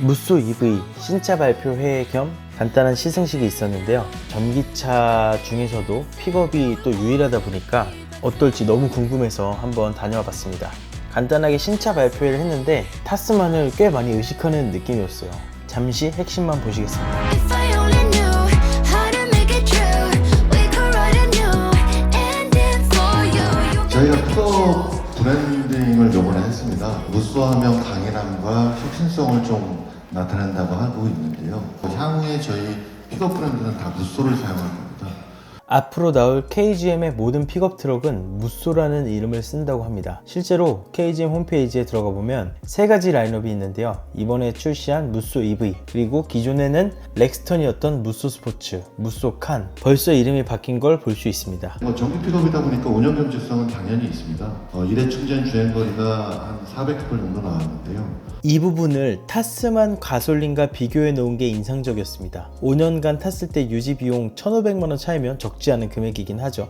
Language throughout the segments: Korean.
무쏘 EV 신차 발표회 겸 간단한 시승식이 있었는데요. 전기차 중에서도 픽업이 또 유일하다 보니까 어떨지 너무 궁금해서 한번 다녀와 봤습니다. 간단하게 신차 발표회를 했는데 타스만을 꽤 많이 의식하는 느낌이었어요. 잠시 핵심만 보시겠습니다. If I only knew how to make it true, we could write a new ending for you. 저희가 픽업 브랜딩을 요번에 했습니다. 무쏘하면 강인함과 혁신성을 좀 나타낸다고 하고 있는데요. 향후에 저희 픽업 브랜드는 다 무쏘를 사용할 겁니다. 앞으로 나올 KGM의 모든 픽업 트럭은 무쏘라는 이름을 쓴다고 합니다. 실제로 KGM 홈페이지에 들어가 보면 세 가지 라인업이 있는데요. 이번에 출시한 무쏘 EV, 그리고 기존에는 렉스턴이었던 무쏘 스포츠, 무쏘 칸, 벌써 이름이 바뀐 걸 볼 수 있습니다. 전기 픽업이다 보니까 운영 경제성은 당연히 있습니다. 일회 충전 주행거리가 한 400km 정도 나왔는데요. 이 부분을 타스만 가솔린과 비교해 놓은 게 인상적이었습니다. 5년간 탔을 때 유지 비용 1,500만원 차이면 적지 않은 금액이긴 하죠.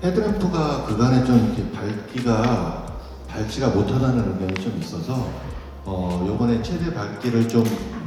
헤드램프가 그간에 좀 이렇게 밝지가 못하다는 의견이 좀 있어서 요번에 최대 밝기를 좀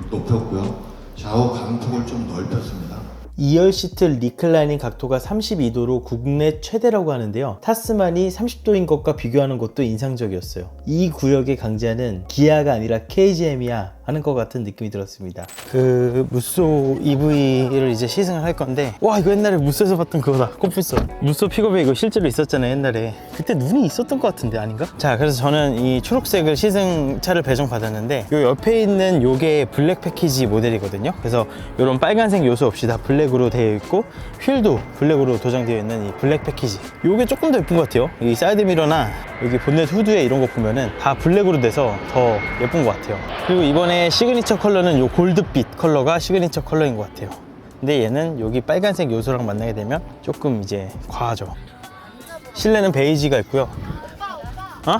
높였고요. 좌우 강폭을 좀 넓혔습니다. 2열 시트 리클라이닝 각도가 32도로 국내 최대라고 하는데요. 타스만이 30도인 것과 비교하는 것도 인상적이었어요. 이 구역의 강자는 기아가 아니라 KGM이야 하는 것 같은 느낌이 들었습니다. 그 무쏘 EV를 이제 시승을 할 건데, 와 이거 옛날에 무쏘에서 봤던 그거다. 콤프선 무쏘 픽업에 이거 실제로 있었잖아요. 옛날에 그때 눈이 있었던 것 같은데 아닌가? 자, 그래서 저는 이 초록색을 시승차를 배정 받았는데, 요 옆에 있는 요게 블랙 패키지 모델이거든요. 그래서 요런 빨간색 요소 없이 다 블랙으로 되어 있고, 휠도 블랙으로 도장되어 있는 이 블랙 패키지, 요게 조금 더 예쁜 것 같아요. 이 사이드 미러나 여기 본넷 후드에 이런 거 보면은 다 블랙으로 돼서 더 예쁜 것 같아요. 그리고 이번에 시그니처 컬러는 요 골드빛 컬러가 시그니처 컬러인 것 같아요. 근데 얘는 여기 빨간색 요소랑 만나게 되면 조금 이제 과하죠. 실내는 베이지가 있고요. 어?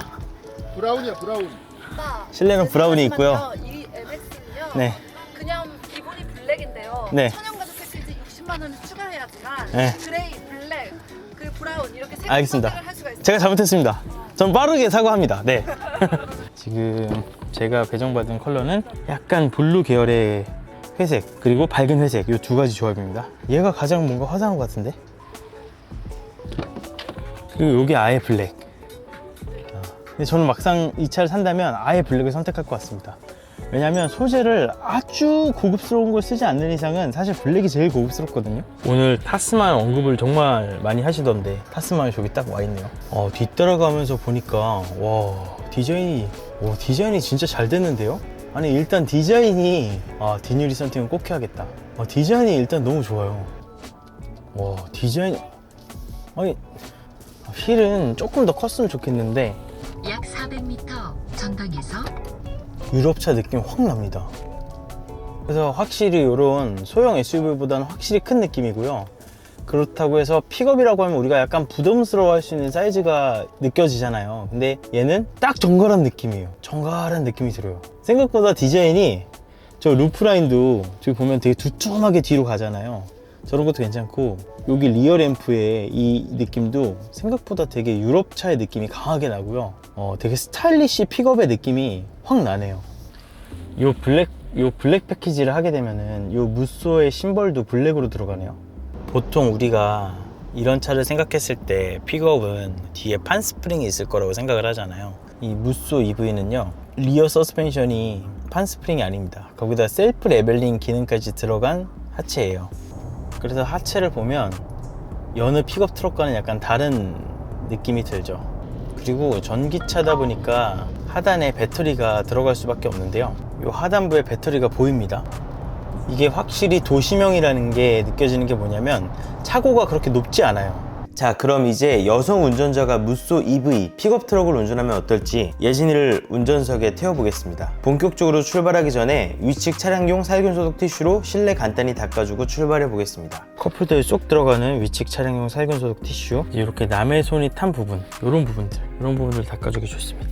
브라운이야 브라운. 실내는 브라운이 있고요. 이 MX는요. 네. 그냥 기본이 블랙인데요. 네. 천연가죽 패키지 60만 원을 추가해야지만 네. 그레이, 블랙, 그 브라운 이렇게 세 가지 알겠습니다. 선택을 할 수가 있어요. 제가 잘못했습니다. 전 빠르게 사과합니다. 네. 지금 제가 배정받은 컬러는 약간 블루 계열의 회색, 그리고 밝은 회색, 이 두 가지 조합입니다. 얘가 가장 뭔가 화사한 것 같은데? 그리고 여기 아예 블랙. 근데 저는 막상 이 차를 산다면 아예 블랙을 선택할 것 같습니다. 왜냐면 소재를 아주 고급스러운 걸 쓰지 않는 이상은 사실 블랙이 제일 고급스럽거든요. 오늘 타스만 언급을 정말 많이 하시던데 타스만이 저기 딱 와 있네요. 뒤따라가면서 보니까 와 디자인이 진짜 잘 됐는데요. 아니 일단 디자인이 디뉴리 썬팅은 꼭 해야겠다. 디자인이 일단 너무 좋아요. 와 디자인, 아니 휠은 조금 더 컸으면 좋겠는데 약 400m 전방에서 유럽차 느낌 확 납니다. 그래서 확실히 이런 소형 SUV보다는 확실히 큰 느낌이고요. 그렇다고 해서 픽업이라고 하면 우리가 약간 부담스러워 할 수 있는 사이즈가 느껴지잖아요. 근데 얘는 딱 정갈한 느낌이에요. 정갈한 느낌이 들어요. 생각보다 디자인이, 저 루프라인도 저기 보면 되게 두툼하게 뒤로 가잖아요. 저런 것도 괜찮고, 여기 리어 램프의 이 느낌도 생각보다 되게 유럽차의 느낌이 강하게 나고요. 되게 스타일리시 픽업의 느낌이 확 나네요. 요 블랙 패키지를 하게 되면은 요 무쏘의 심벌도 블랙으로 들어가네요. 보통 우리가 이런 차를 생각했을 때 픽업은 뒤에 판 스프링이 있을 거라고 생각을 하잖아요. 이 무쏘 EV는요, 리어 서스펜션이 판 스프링이 아닙니다. 거기다 셀프 레벨링 기능까지 들어간 하체예요. 그래서 하체를 보면 여느 픽업 트럭과는 약간 다른 느낌이 들죠. 그리고 전기차다 보니까 하단에 배터리가 들어갈 수밖에 없는데요, 이 하단부에 배터리가 보입니다. 이게 확실히 도시명이라는 게 느껴지는 게 뭐냐면 차고가 그렇게 높지 않아요. 자, 그럼 이제 여성 운전자가 무쏘 EV 픽업 트럭을 운전하면 어떨지 예진이를 운전석에 태워보겠습니다. 본격적으로 출발하기 전에 위측 차량용 살균 소독 티슈로 실내 간단히 닦아주고 출발해 보겠습니다. 컵홀더에 쏙 들어가는 위측 차량용 살균 소독 티슈, 이렇게 남의 손이 탄 부분, 이런 부분들 닦아주기 좋습니다.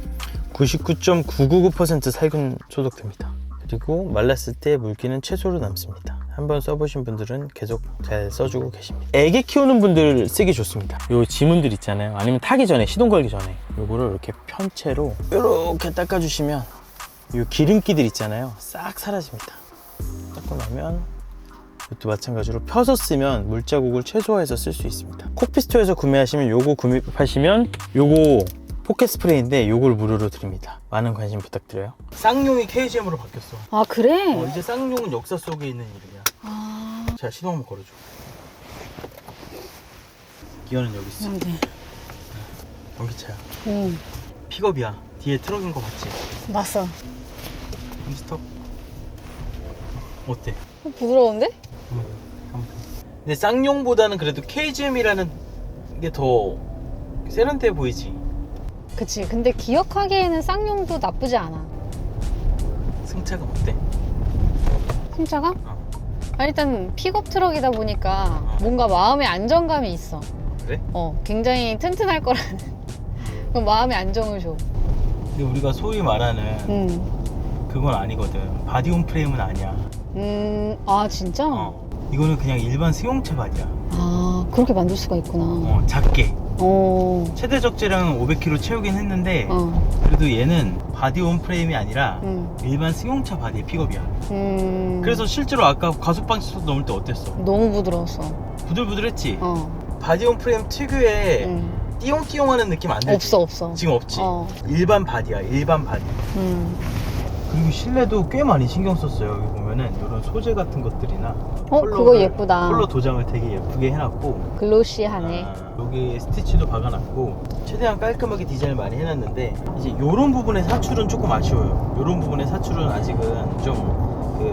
99.999% 살균 소독됩니다. 그리고 말랐을 때 물기는 최소로 남습니다. 한번 써보신 분들은 계속 잘 써주고 계십니다. 애기 키우는 분들 쓰기 좋습니다. 요 지문들 있잖아요. 아니면 타기 전에, 시동 걸기 전에 요거를 이렇게 편 채로 이렇게 닦아주시면 이 기름기들 있잖아요. 싹 사라집니다. 닦고 나면 이것도 마찬가지로 펴서 쓰면 물자국을 최소화해서 쓸 수 있습니다. 코피스토어에서 구매하시면 요거 구매하시면 요거 포켓 스프레이인데 요걸 무료로 드립니다. 많은 관심 부탁드려요. 쌍용이 KGM으로 바뀌었어. 아 그래? 이제 쌍용은 역사 속에 있는 이름이야. 아 자, 시동 한번 걸어줘. 기어는 여기 있어. 네. 전기차야. 응 픽업이야. 뒤에 트럭인 거 봤지? 봤어. 스톱. 어때? 부드러운데? 근데 쌍용보다는 그래도 KGM이라는 게 더 세련돼 보이지. 그치. 근데 기억하기에는 쌍용도 나쁘지 않아. 승차가 어때? 승차가? 어. 아, 일단 픽업 트럭이다 보니까 어. 뭔가 마음의 안정감이 있어. 그래? 굉장히 튼튼할 거라는 그 마음의 안정을 줘. 근데 우리가 소위 말하는 그건 아니거든. 바디온 프레임은 아니야. 아 진짜? 이거는 그냥 일반 승용차 바디야. 아 그렇게 만들 수가 있구나. 작게. 어. 최대 적재량은 500kg 채우긴 했는데 어. 그래도 얘는 바디온 프레임이 아니라 음. 일반 승용차 바디의 픽업이야. 그래서 실제로 아까 가속방지턱 넘을 때 어땠어? 너무 부드러웠어. 부들부들했지? 어. 바디온 프레임 특유의 띠용띠용하는 느낌 안 들지? 없어. 지금 없지? 어. 일반 바디야, 일반 바디. 그리고 실내도 꽤 많이 신경 썼어요. 여기 보면은 이런 소재 같은 것들이나 그거 예쁘다. 컬러 도장을 되게 예쁘게 해놨고 글로시하네. 여기 스티치도 박아놨고 최대한 깔끔하게 디자인을 많이 해놨는데 이제 이런 부분의 사출은 조금 아쉬워요. 이런 부분의 사출은 아직은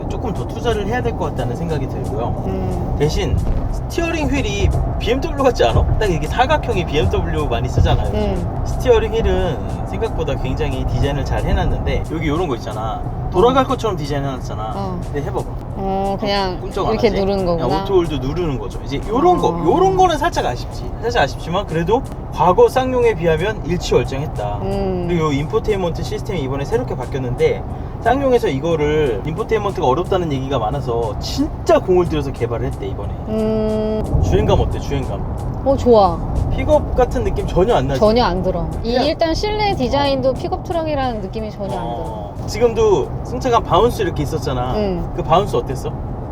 조금 더 투자를 해야 될 것 같다는 생각이 들고요. 대신 스티어링 휠이 BMW 같지 않아? 딱 이렇게 사각형이 BMW 많이 쓰잖아요. 스티어링 휠은 생각보다 굉장히 디자인을 잘 해놨는데 여기 이런 거 있잖아. 돌아갈 것처럼 디자인 해놨잖아. 근데 해봐봐. 그냥 꿈쩍 안 이렇게 하지? 누르는 거구나. 그냥 오토홀드 누르는 거죠. 이제 요런 거는 살짝 아쉽지만 그래도 과거 쌍용에 비하면 일치월장했다. 그리고 이 인포테인먼트 시스템이 이번에 새롭게 바뀌었는데 쌍용에서 이거를 인포테인먼트가 어렵다는 얘기가 많아서 진짜 공을 들여서 개발을 했대 이번에. 주행감 어때? 주행감? 좋아. 픽업 같은 느낌 전혀 안 나지? 전혀 안 들어. 그냥- 일단 실내 디자인도 픽업 트럭이라는 느낌이 전혀 안 들어. 지금도 승차감 바운스 이렇게 있었잖아. 그 바운스 어땠어?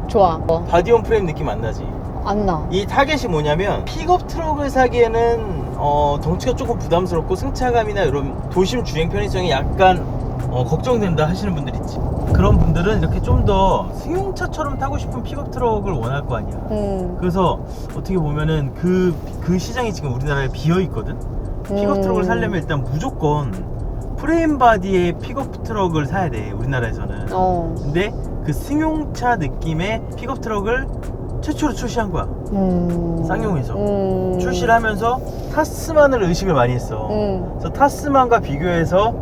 좋아. 바디온 프레임 느낌 안 나지? 안 나. 이 타겟이 뭐냐면 픽업 트럭을 사기에는 덩치가 조금 부담스럽고 승차감이나 이런 도심 주행 편의성이 약간 걱정된다 하시는 분들 있지. 그런 분들은 이렇게 좀 더 승용차처럼 타고 싶은 픽업 트럭을 원할 거 아니야. 그래서 어떻게 보면은 그 시장이 지금 우리나라에 비어 있거든. 픽업 트럭을 사려면 일단 무조건 프레임 바디의 픽업 트럭을 사야 돼 우리나라에서는. 근데 그 승용차 느낌의 픽업 트럭을 최초로 출시한 거야. 쌍용에서 출시를 하면서 타스만을 의식을 많이 했어. 그래서 타스만과 비교해서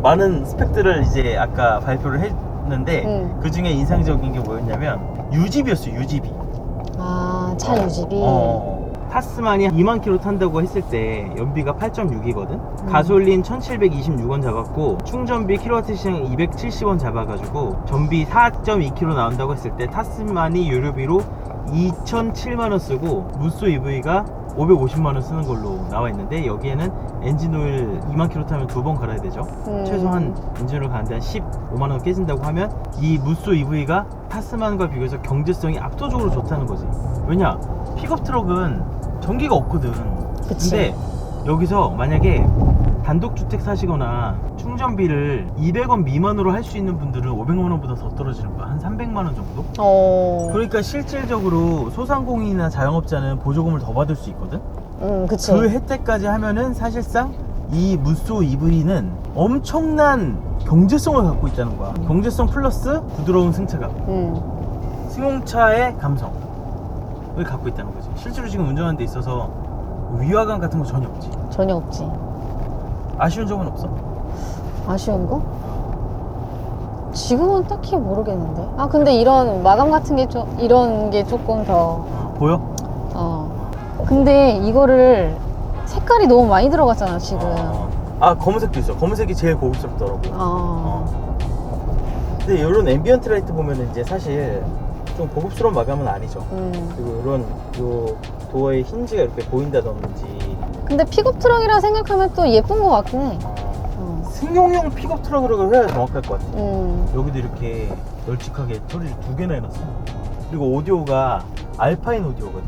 많은 스펙들을 이제 아까 발표를 했는데 그 중에 인상적인 게 뭐였냐면 UGB였어. UGB. 차 유지비. 타스만이 2만 킬로 탄다고 했을 때 연비가 8.6이거든. 가솔린 1726원 잡았고 충전비 킬로와트 시장 270원 잡아가지고 전비 4.2km 나온다고 했을 때 타스만이 유료비로 2,007만원 쓰고 무쏘 EV가 550만원 쓰는 걸로 나와 있는데 여기에는 엔진오일 2만 킬로 타면 2번 갈아야 되죠. 최소한 엔진오일 가는데 한 15만원 깨진다고 하면 이 무쏘 EV가 타스만과 비교해서 경제성이 압도적으로 좋다는 거지. 왜냐? 픽업 트럭은 전기가 없거든. 그치. 근데 여기서 만약에 단독주택 사시거나 충전비를 200원 미만으로 할 수 있는 분들은 500만원보다 더 떨어지는 거야. 한 300만원 정도? 그러니까 실질적으로 소상공인이나 자영업자는 보조금을 더 받을 수 있거든? 그치. 그 혜택까지 하면은 사실상 이 무쏘 EV는 엄청난 경제성을 갖고 있다는 거야. 경제성 플러스 부드러운 승차감. 승용차의 감성을 갖고 있다는 거지. 실제로 지금 운전하는 데 있어서 위화감 같은 거 전혀 없지. 전혀 없지. 아쉬운 점은 없어? 아쉬운 거? 지금은 딱히 모르겠는데. 근데 이런 마감 같은 게 이런 게 조금 더. 보여? 근데 이거를 색깔이 너무 많이 들어갔잖아 지금. 검은색도 있어. 검은색이 제일 고급스럽더라고. 근데 이런 앰비언트 라이트 보면은 이제 사실 좀 고급스러운 마감은 아니죠. 그리고 이런 요 도어의 힌지가 이렇게 보인다든지. 근데 픽업 트럭이라 생각하면 또 예쁜 것 같긴 해. 승용용 픽업 트럭으로 해야 정확할 것 같아. 여기도 이렇게 널찍하게 소리를 2개나 해놨어. 그리고 오디오가 알파인 오디오거든.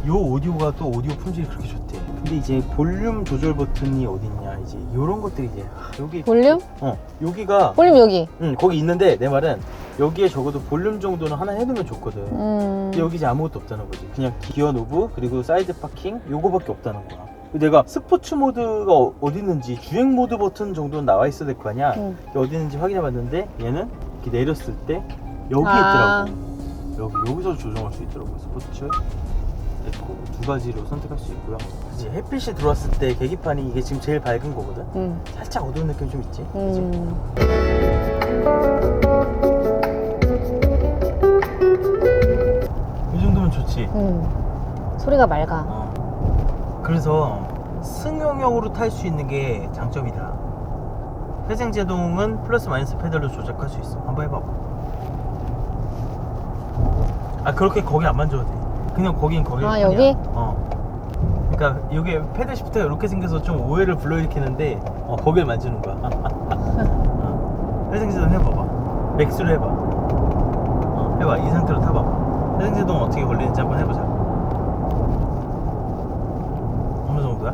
이 오디오가 또 오디오 품질이 그렇게 좋대. 근데 이제 볼륨 조절 버튼이 어딨냐, 이제 이런 것들이 이제 여기 볼륨? 여기가 볼륨 여기. 거기 있는데 내 말은 여기에 적어도 볼륨 정도는 하나 해두면 좋거든. 근데 여기 이제 아무것도 없다는 거지. 그냥 기어 노브 그리고 사이드 파킹 요거밖에 없다는 거야. 내가 스포츠 모드가 어디 있는지 주행 모드 버튼 정도는 나와 있어야 될 거 아니야. 이게 어디 있는지 확인해 봤는데 얘는 이렇게 내렸을 때 여기 있더라고. 여기서 조정할 수 있더라고. 스포츠 에코 2가지로 선택할 수 있고요. 그치, 햇빛이 들어왔을 때 계기판이 이게 지금 제일 밝은 거거든. 살짝 어두운 느낌 좀 있지. 그치? 이 정도면 좋지. 소리가 맑아. 그래서 승용형으로 탈 수 있는 게 장점이다. 회생 제동은 플러스 마이너스 페달로 조작할 수 있어. 한번 해봐봐. 그렇게 거기 안 만져도 돼. 그냥 거긴 거기. 여기? 그러니까 여기 패드 시프트가 이렇게 생겨서 좀 오해를 불러일으키는데 거기를 만지는 거야. 회생 제동 해봐봐. 맥스로 해봐. 해봐. 이 상태로 타봐봐. 회생 제동 어떻게 걸리는지 한번 해보자. 어느 정도야?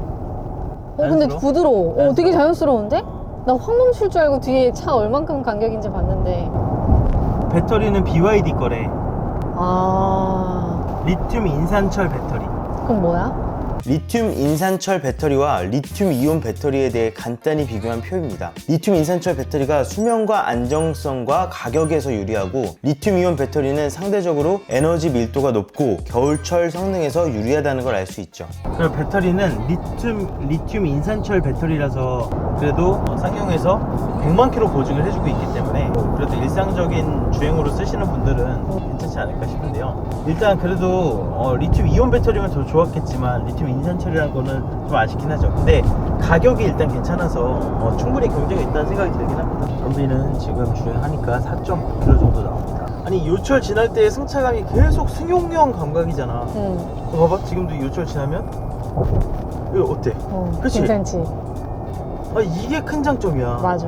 근데 자연스러워? 부드러워. 되게 자연스러운데? 나 확 멈출 줄 알고 뒤에 차 얼만큼 간격인지 봤는데. 배터리는 BYD 거래. 아, 리튬 인산철 배터리. 그럼 뭐야? 리튬 인산철 배터리와 리튬 이온 배터리에 대해 간단히 비교한 표입니다. 리튬 인산철 배터리가 수명과 안정성과 가격에서 유리하고 리튬 이온 배터리는 상대적으로 에너지 밀도가 높고 겨울철 성능에서 유리하다는 걸 알 수 있죠. 그리고 배터리는 리튬 인산철 배터리라서 그래도 상용에서 100만 킬로 보증을 해주고 있기 때문에 그래도 일상적인 주행으로 쓰시는 분들은 괜찮지 않을까 싶은데요. 일단 그래도 리튬 이온 배터리면 더 좋았겠지만 리튬 인산철이라는 거는 좀 아쉽긴 하죠. 근데 가격이 일단 괜찮아서 충분히 경쟁이 있다는 생각이 들긴 합니다. 전비는 지금 주행하니까 4.9km 정도 나옵니다. 아니 요철 지날 때 승차감이 계속 승용형 감각이잖아. 봐봐, 지금도 요철 지나면 이거 어때? 그치? 괜찮지? 이게 큰 장점이야. 맞아.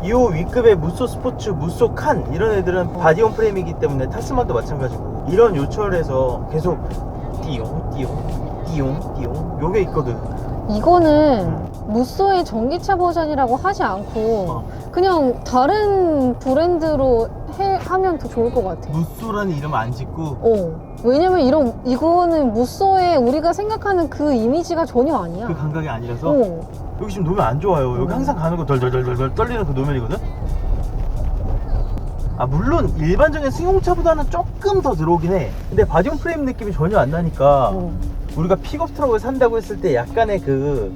이 위급의 무쏘 스포츠, 무쏘 칸 이런 애들은 바디온 프레임이기 때문에 타스만도 마찬가지고 이런 요철에서 계속 띠용 요게 있거든. 이거는 무쏘의 전기차 버전이라고 하지 않고 그냥 다른 브랜드로 하면 더 좋을 것 같아. 무쏘라는 이름 안 짓고 왜냐면 이거는 무쏘의 우리가 생각하는 그 이미지가 전혀 아니야. 그 감각이 아니라서 여기 지금 노면 안 좋아요. 여기 항상 가는 거 덜덜덜덜 떨리는 그 노면이거든. 물론 일반적인 승용차보다는 조금 더 들어오긴 해. 근데 바디온 프레임 느낌이 전혀 안 나니까 우리가 픽업 트럭을 산다고 했을 때 약간의 그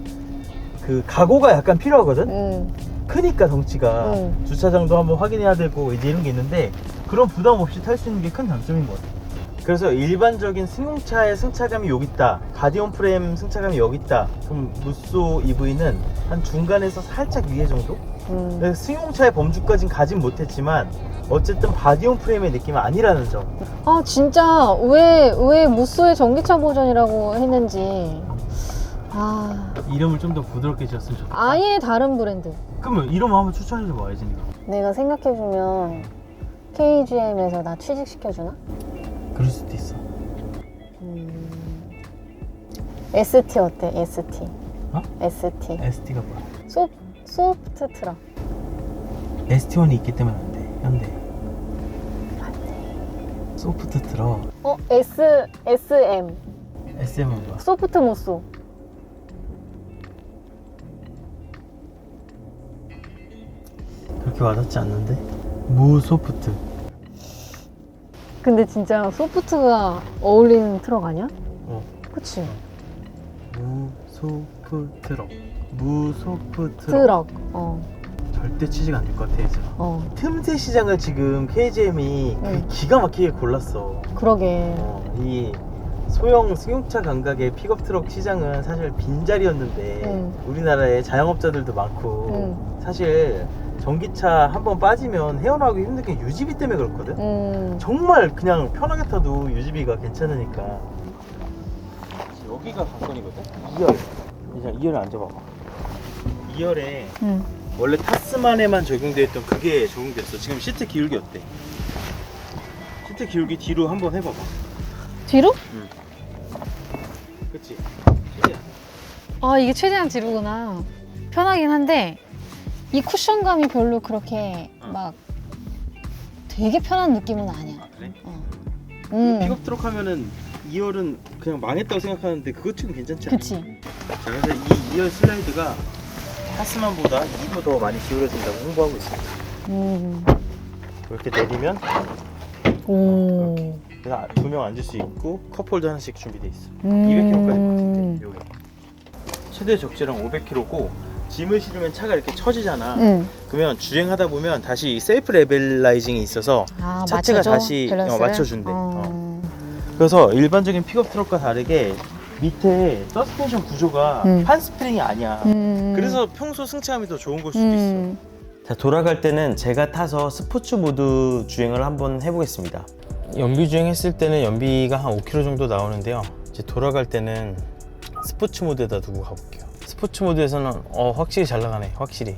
각오가 약간 필요하거든. 크니까 덩치가 주차장도 한번 확인해야 되고 이제 이런 게 있는데 그런 부담 없이 탈 수 있는 게 큰 장점인 것 같아. 그래서 일반적인 승용차의 승차감이 여기 있다, 바디온 프레임 승차감이 여기 있다, 그럼 무쏘 EV는 한 중간에서 살짝 위에 정도? 승용차의 범주까지는 가진 못했지만 어쨌든 바디온 프레임의 느낌은 아니라는 점. 진짜 왜 무쏘의 전기차 버전이라고 했는지. 이름을 좀 더 부드럽게 지었으면 좋겠다. 아예 다른 브랜드. 그러면 이름 한번 추천해줘봐, 예진이가. 내가 생각해주면 KGM에서 나 취직시켜주나? 그럴 수도 있어. ST 어때? ST. ST. ST가 뭐야? 소프트 트럭. ST1이 있기 때문에 안 돼. 현대. 소프트 트럭. SM. SM은 뭐야? 소프트 무쏘. 그렇게 와닿지 않는데? 무소프트. 근데 진짜 소프트가 어울리는 트럭 아니야? 그치? 무소프 트럭. 절대 취직 안 될 것 같아, 얘들아. 틈새 시장을 지금 KGM이 기가 막히게 골랐어. 그러게. 이 소형 승용차 감각의 픽업 트럭 시장은 사실 빈자리였는데 우리나라에 자영업자들도 많고 사실 전기차 한번 빠지면 헤어나오기 힘든 게 유지비 때문에 그렇거든. 정말 그냥 편하게 타도 유지비가 괜찮으니까. 여기가 관건이거든. 2열. 그냥 2열에 앉아봐봐. 2열에 원래 타스만에만 적용되어 있던 그게 적용됐어. 지금 시트 기울기 어때? 시트 기울기 뒤로 한번 해봐봐. 뒤로? 그치? 아, 이게 최대한 뒤로구나. 편하긴 한데 이 쿠션감이 별로 그렇게 막 되게 편한 느낌은 아니야. 아 그래? 음. 픽업 트럭 하면은 2열은 그냥 망했다고 생각하는데 그것 치고 괜찮지 않아? 그치. 자, 그래서 이 2열 슬라이드가 타스만보다 2도 더 많이 기울여진다고 홍보하고 있습니다. 이렇게 내리면 오. 그래서 2명 앉을 수 있고 컵홀더 하나씩 준비돼 있어. 200kg까지 버틴대. 요게 최대 적재량 500kg고 짐을 실으면 차가 이렇게 처지잖아. 그러면 주행하다 보면 다시 셀프 레벨라이징이 있어서 아, 차체가 맞춰줘? 다시 밸런스를? 맞춰준대. 그래서 일반적인 픽업 트럭과 다르게 밑에 서스펜션 구조가 판스프링이 아니야. 그래서 평소 승차감이 더 좋은 걸 수도 있어. 자, 돌아갈 때는 제가 타서 스포츠 모드 주행을 한번 해보겠습니다. 연비 주행했을 때는 연비가 한 5km 정도 나오는데요. 이제 돌아갈 때는 스포츠 모드에다 두고 가볼게요. 스포츠 모드에서는 확실히 잘 나가네. 확실히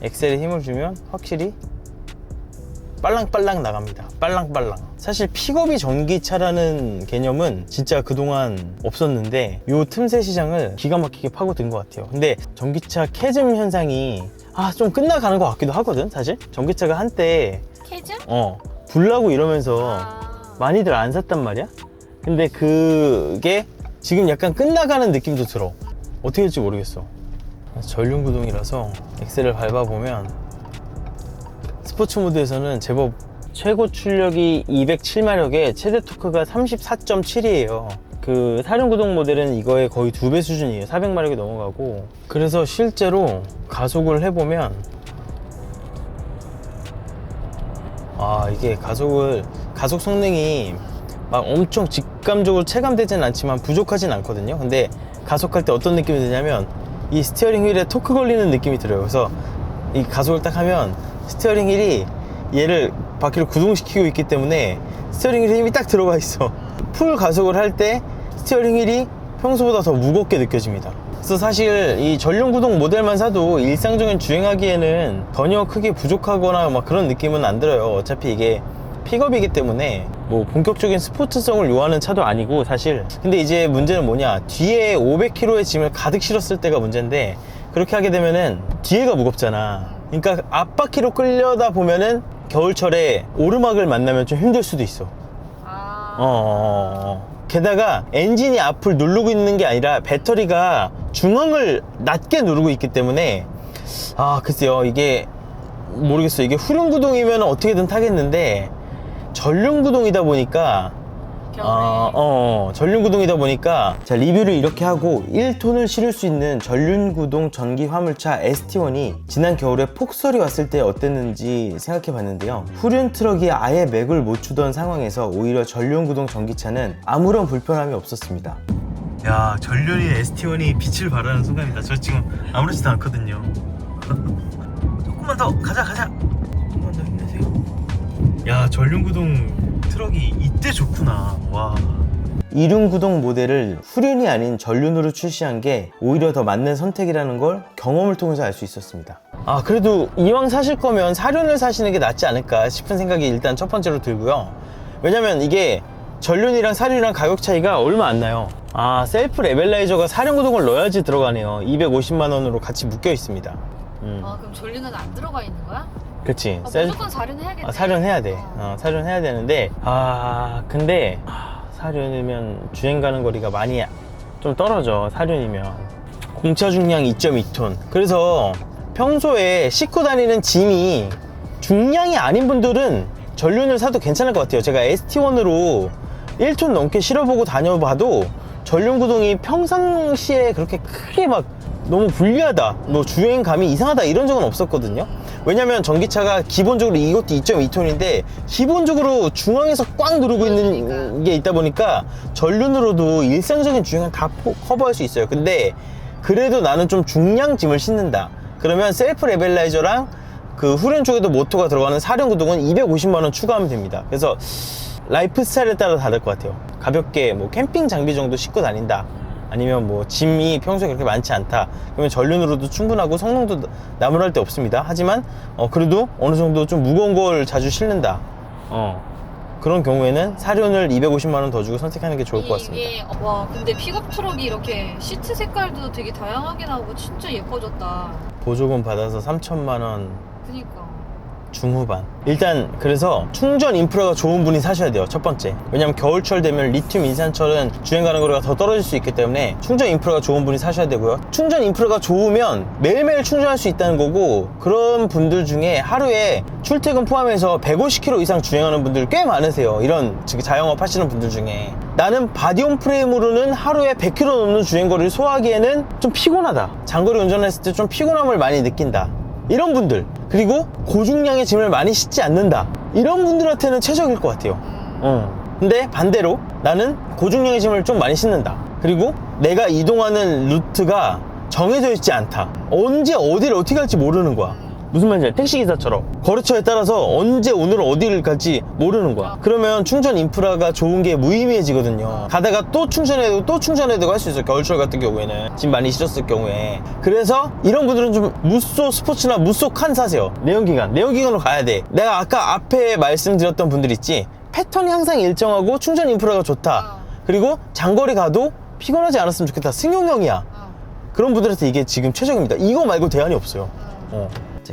엑셀에 힘을 주면 확실히 빨랑빨랑 나갑니다. 빨랑빨랑. 사실 픽업이 전기차라는 개념은 진짜 그동안 없었는데 요 틈새 시장을 기가 막히게 파고든 것 같아요. 근데 전기차 캐즘 현상이 좀 끝나가는 것 같기도 하거든. 사실 전기차가 한때 캐즘? 불나고 이러면서 많이들 안 샀단 말이야. 근데 그게 지금 약간 끝나가는 느낌도 들어. 어떻게 될지 모르겠어. 전륜 구동이라서 엑셀을 밟아보면 스포츠 모드에서는 제법 최고 출력이 207마력에 최대 토크가 34.7이에요. 그 사륜 구동 모델은 이거의 거의 2배 수준이에요. 400마력이 넘어가고. 그래서 실제로 가속을 해보면 이게 가속 성능이 막 엄청 직감적으로 체감되진 않지만 부족하진 않거든요. 근데 가속할 때 어떤 느낌이 드냐면 이 스티어링 휠에 토크 걸리는 느낌이 들어요. 그래서 이 가속을 딱 하면 스티어링 휠이 얘를 바퀴를 구동시키고 있기 때문에 스티어링 휠에 힘이 딱 들어가 있어. 풀 가속을 할 때 스티어링 휠이 평소보다 더 무겁게 느껴집니다. 그래서 사실 이 전륜 구동 모델만 사도 일상적인 주행하기에는 전혀 크게 부족하거나 막 그런 느낌은 안 들어요. 어차피 이게 픽업이기 때문에 뭐 본격적인 스포츠성을 요하는 차도 아니고 사실. 근데 이제 문제는 뭐냐, 뒤에 500kg의 짐을 가득 실었을 때가 문제인데 그렇게 하게 되면은 뒤에가 무겁잖아. 그러니까 앞바퀴로 끌려다 보면은 겨울철에 오르막을 만나면 좀 힘들 수도 있어. 게다가 엔진이 앞을 누르고 있는 게 아니라 배터리가 중앙을 낮게 누르고 있기 때문에 글쎄요, 이게 모르겠어요. 이게 후륜 구동이면 어떻게든 타겠는데 전륜 구동이다 보니까 전륜 구동이다 보니까 자, 리뷰를 이렇게 하고 1톤을 실을 수 있는 전륜 구동 전기 화물차 ST1이 지난 겨울에 폭설이 왔을 때 어땠는지 생각해 봤는데요. 후륜 트럭이 아예 맥을 못 추던 상황에서 오히려 전륜 구동 전기차는 아무런 불편함이 없었습니다. 야, 전륜이 ST1이 빛을 발하는 순간입니다. 저 지금 아무렇지도 않거든요. 조금만 더 가자. 조금만 더 힘내세요. 야, 전륜 구동 트럭이 이때 좋구나. 와. 이륜 구동 모델을 후륜이 아닌 전륜으로 출시한 게 오히려 더 맞는 선택이라는 걸 경험을 통해서 알 수 있었습니다. 그래도 이왕 사실 거면 사륜을 사시는 게 낫지 않을까 싶은 생각이 일단 첫 번째로 들고요. 왜냐면 이게 전륜이랑 사륜이랑 가격 차이가 얼마 안 나요. 셀프 레벨라이저가 사륜 구동을 넣어야지 들어가네요. 250만 원으로 같이 묶여 있습니다. 그럼 전륜은 안 들어가 있는 거야? 그치. 무조건 사륜 해야겠네. 사륜 해야 돼. 사륜 해야 되는데 근데 사륜이면 주행 가는 거리가 많이 좀 떨어져. 사륜이면 공차 중량 2.2톤. 그래서 평소에 싣고 다니는 짐이 중량이 아닌 분들은 전륜을 사도 괜찮을 것 같아요. 제가 ST1으로 1톤 넘게 실어보고 다녀봐도 전륜 구동이 평상시에 그렇게 크게 막 너무 불리하다, 뭐 주행감이 이상하다 이런 적은 없었거든요. 왜냐면 전기차가 기본적으로 이것도 2.2톤인데 기본적으로 중앙에서 꽉 누르고 있는 게 있다 보니까 전륜으로도 일상적인 주행은 다 커버할 수 있어요. 근데 그래도 나는 좀 중량 짐을 싣는다 그러면 셀프 레벨라이저랑 그 후륜 쪽에도 모터가 들어가는 사륜 구동은 250만 원 추가하면 됩니다. 그래서 라이프 스타일에 따라 다를 것 같아요. 가볍게 뭐 캠핑 장비 정도 싣고 다닌다 아니면 뭐 짐이 평소에 그렇게 많지 않다, 그러면 전륜으로도 충분하고 성능도 나무랄 데 없습니다. 하지만 그래도 어느 정도 좀 무거운 걸 자주 실는다, 그런 경우에는 사륜을 250만 원 더 주고 선택하는 게 좋을 것 같습니다. 이게 와 근데 픽업 트럭이 이렇게 시트 색깔도 되게 다양하게 나오고 진짜 예뻐졌다. 보조금 받아서 3천만 원 그니까. 중후반. 일단 그래서 충전 인프라가 좋은 분이 사셔야 돼요. 첫 번째, 왜냐면 겨울철 되면 리튬 인산철은 주행 가는 거리가 더 떨어질 수 있기 때문에 충전 인프라가 좋은 분이 사셔야 되고요. 충전 인프라가 좋으면 매일매일 충전할 수 있다는 거고, 그런 분들 중에 하루에 출퇴근 포함해서 150km 이상 주행하는 분들 꽤 많으세요. 이런 자영업 하시는 분들 중에 나는 바디온 프레임으로는 하루에 100km 넘는 주행거리를 소화하기에는 좀 피곤하다, 장거리 운전했을 때 좀 피곤함을 많이 느낀다, 이런 분들, 그리고 고중량의 짐을 많이 싣지 않는다, 이런 분들한테는 최적일 것 같아요. 근데 반대로 나는 고중량의 짐을 좀 많이 싣는다, 그리고 내가 이동하는 루트가 정해져 있지 않다, 언제 어디를 어떻게 갈지 모르는 거야. 무슨 말인지 알죠? 택시기사처럼 거래처에 따라서 언제 오늘은 어디를 갈지 모르는 거야. 그러면 충전 인프라가 좋은 게 무의미해지거든요. 가다가 또 충전해야 되고 할 수 있어요. 겨울철 같은 경우에는 짐 많이 실었을 경우에. 그래서 이런 분들은 좀 무쏘 스포츠나 무쏘 칸 사세요. 내연기관으로 가야 돼. 내가 아까 앞에 말씀드렸던 분들 있지, 패턴이 항상 일정하고 충전 인프라가 좋다, 그리고 장거리 가도 피곤하지 않았으면 좋겠다, 승용형이야, 그런 분들한테 이게 지금 최적입니다. 이거 말고 대안이 없어요.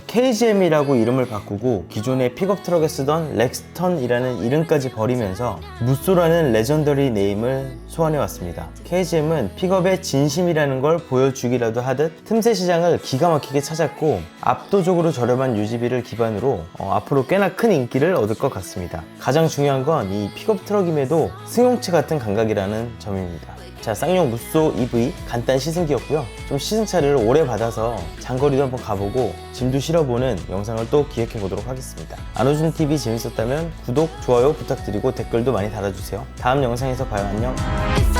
KGM이라고 이름을 바꾸고 기존의 픽업 트럭에 쓰던 렉스턴이라는 이름까지 버리면서 무쏘라는 레전더리 네임을 소환해 왔습니다. KGM은 픽업의 진심이라는 걸 보여주기라도 하듯 틈새 시장을 기가 막히게 찾았고, 압도적으로 저렴한 유지비를 기반으로 앞으로 꽤나 큰 인기를 얻을 것 같습니다. 가장 중요한 건 이 픽업 트럭임에도 승용차 같은 감각이라는 점입니다. 자, 쌍용 무쏘 EV 간단 시승기였고요. 좀 시승차를 오래 받아서 장거리도 한번 가보고 짐도 실어보는 영상을 또 기획해 보도록 하겠습니다. 안호준TV 재밌었다면 구독, 좋아요 부탁드리고 댓글도 많이 달아주세요. 다음 영상에서 봐요. 안녕. If